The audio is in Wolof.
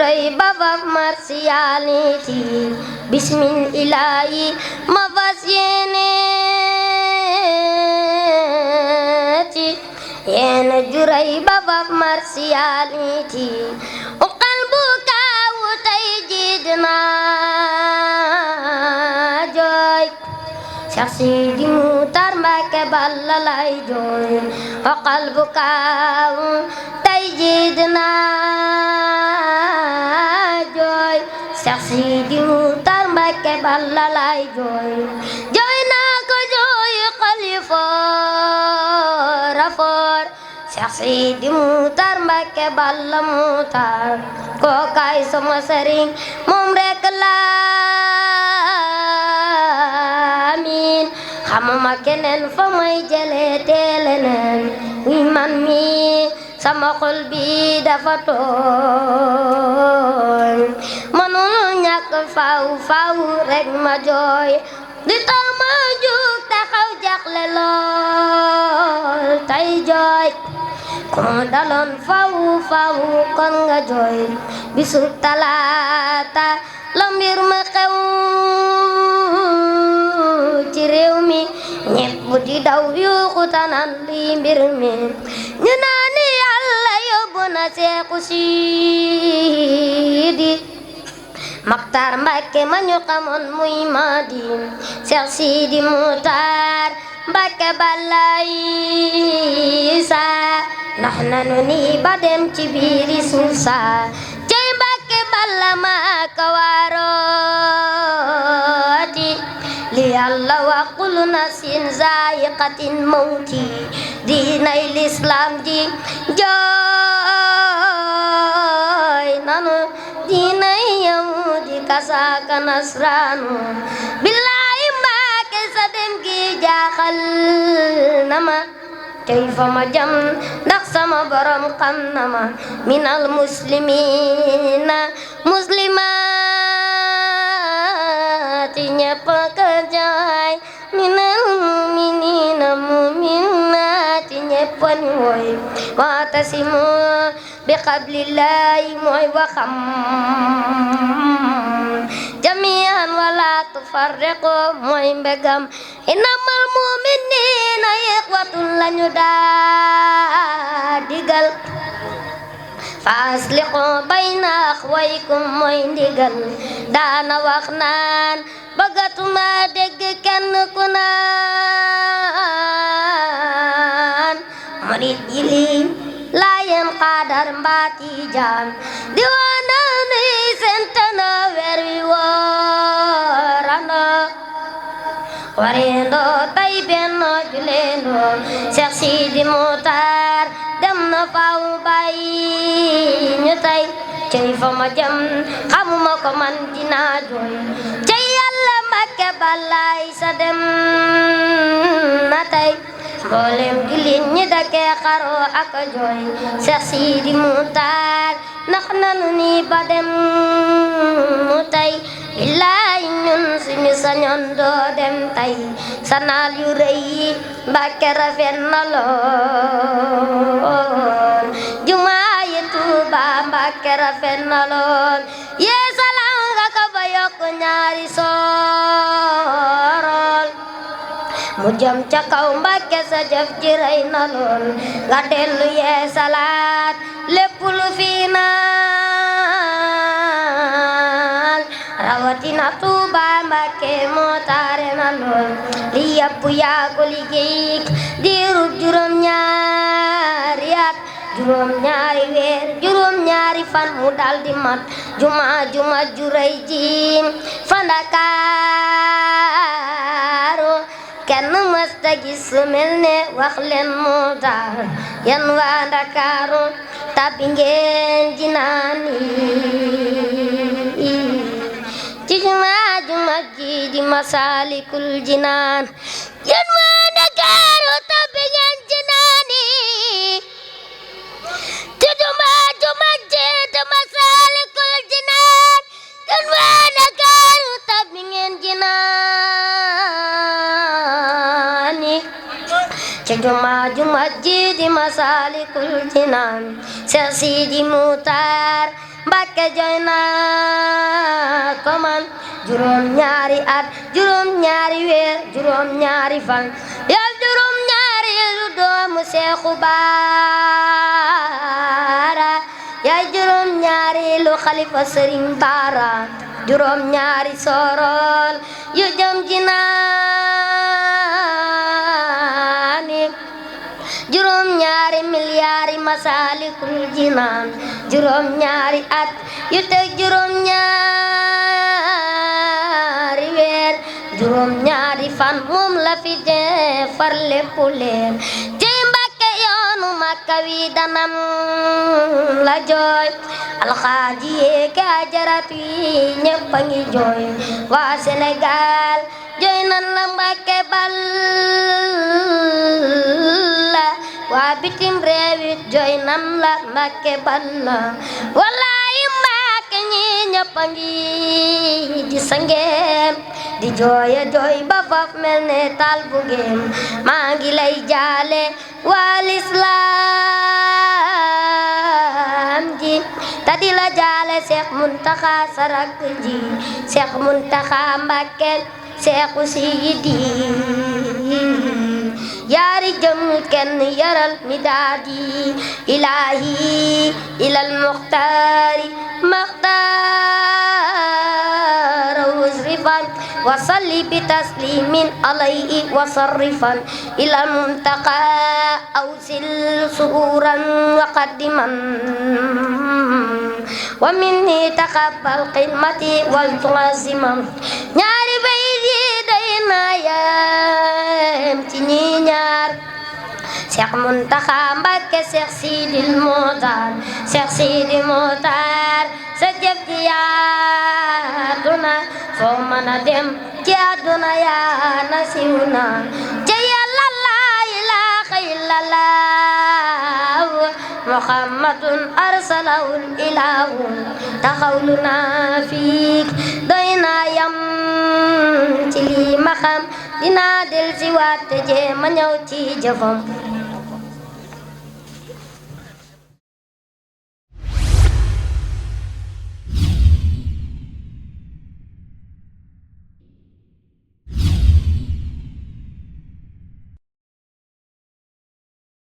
juray baba martiality bismillahi ma fas yéene ci yéena juray baba martiality uqal bu kaawu tay ji dina jooy Cheikh Sidi Muxtaar Mbàkke Balla lay jooy uqal bu kaawu tay ji dina jooy Cheikh Sidi Muxtaar Mbàkke Balla lay jooy jooy naa ko jooy xalifa rafoor Cheikh Sidi Muxtaar Mbàkke Balla Muxtaar kookaay sama sëriñ moom rek laa miin xamuma keneen fa may jëlee teeleneen wi man mi sama xol bi dafa tooy mënul ñàkk faaw rek ma jooy di tax ma jug taxaw jaxle lool tay jooy ku mu daloon faaw kon nga jooy bisu talaata la mbir ma xew ci réew mi ñépp di daw yuuxu tanan li mbir mi ñu naan Yàlla yóbbu na Seexu Sidi Maxtaar Mbàkke ma ñu xamoon muy Maadi Seex Sidi Muxtaar Mbàkke Balla Isa ndax nanu ni ba dem ci biiri suuf sa cey Mbàkke Balla ma ka waarooti li Yàlla wa kullu nafsin zaa'iqatin mawti diinay lislaam ji jooy nanu diinay yahudi kasaaka nasraanu billaahi Mbàkke sa dem gi jaaxal na ma tey fa ma jam ndax sama borom xam na ma minal muslimiina muslimaati ñépp ka jaay minal mu'miniina mu'minaati ñépp ni woy wa'tasimu bi hablillahi mooy waxam jami'an wala tufarriqu mooy mbegam innamal mu'miniina ixwatun lañu daa digal fa asliqu bayna axwaykum mooy ndigal daana wax naan bëggatuma dégg kenn ku naan murid yi lii Laayeen Xaadar mbaati jaan di wana ni sentana weer wi woorana wareendo tay benno juleendo Cheikh Sidi Muxtaar dem na faw bàyyi ñu tay cey fa ma jëm xamuma ko man dinaa jooy cey Yàlla Mbàkke Balla Isa dem na tay mboolem jullit ñi dëkkee xaroo ak jooy Cheikh Sidi Muxtaar ndax nanu ni ba dem mu tay billaay ñun suñu sañoon doo dem tay sanaal yu rëy yi Mbàkke rafet na lool jumaa yi Tuuba Mbàkke rafet na lool yee salaam nga ko ba yokk ñaari soorol mu jëm ca kaw Mbàkke sa jëf ji rëy na lool nga dellu yee salaat lépp lu fi naal rawatina Tuuba Mbàkke moo taare na lool li yëpp yaa ko liggéey diirub juróom-ñaari at juróom-ñaari weer juróom-ñaari fan mu daldi mat juma ju rëy ji fa Ndakaaru kenn mësta gis su mel ne wax leen moo tax yan waa Ndakaaru tabbi ngeen jinaan yi ci juma ji di Masaalikul Jinaan yan waa Ndakaaru tabbi ngeen jinaan yi ci juma ji di Masaalikul Jinaan yan waa Ndakaaru tabbi ngeen jinaan ci juma ji di Masaalikul Jinaan Cheikh Sidi Muxtaar Mbàkke jooy naa ko man juróom ñaari at juróom ñaari weer juróom ñaari fan yal juróom ñaari lu doomu Seexu Baara yaay juróom ñaari lu xalifa Sëriñ Baara juróom ñaari sorol yu jëm jinaani juróom ñaari miliyaari Masaalikul Jinaan juróom ñaari at yu teg juróom ñaari weer juróom ñaari fan moom la fi defar lépp leer tey Mbàkke yoonu Makka wi danam la jooy alxaaji yeeke ajarat yi ñépp a ngi jooy waa Sénégal jooy nan la Mbàkke bal waa bitim réew it jooy nan la Mbàkke bal wallaahi Mbàkke ñi ñépp a ngi di sangeem di jooya jooy ba faf mel ne taal bu géem maa ngi lay jaale waa lislaam ji ta di la jaale Seex Muntaxa sarak ji Seex Muntaxa Mbàkke Seexu Sidi yaari jëm kenn yaral mi daadi ilaahi ilal muxtaari maxtaara wasrifan wa salli bi taslimin alayhi wa sarrifan ilal muntaqa awsil suhuran wa qaddiman wa minni taqabbal xidmati wal tuazimam ñaari bay yi day naa yam ci ñi ñaar Seex Muntaxa Mbàkke Seex Sidil Muxtaar Seex Sidil Muxtaar sa jëf ji yaatu na foo mën a dem ci àdduna yaa na siiw na ca Yàlla laa ilaaha illallaah Muhammadun arsalahul ilaahu taxawlu naa fiik doy naa yam ci lii ma xam dinaa del si waat te jéem a ñëw ci jëfam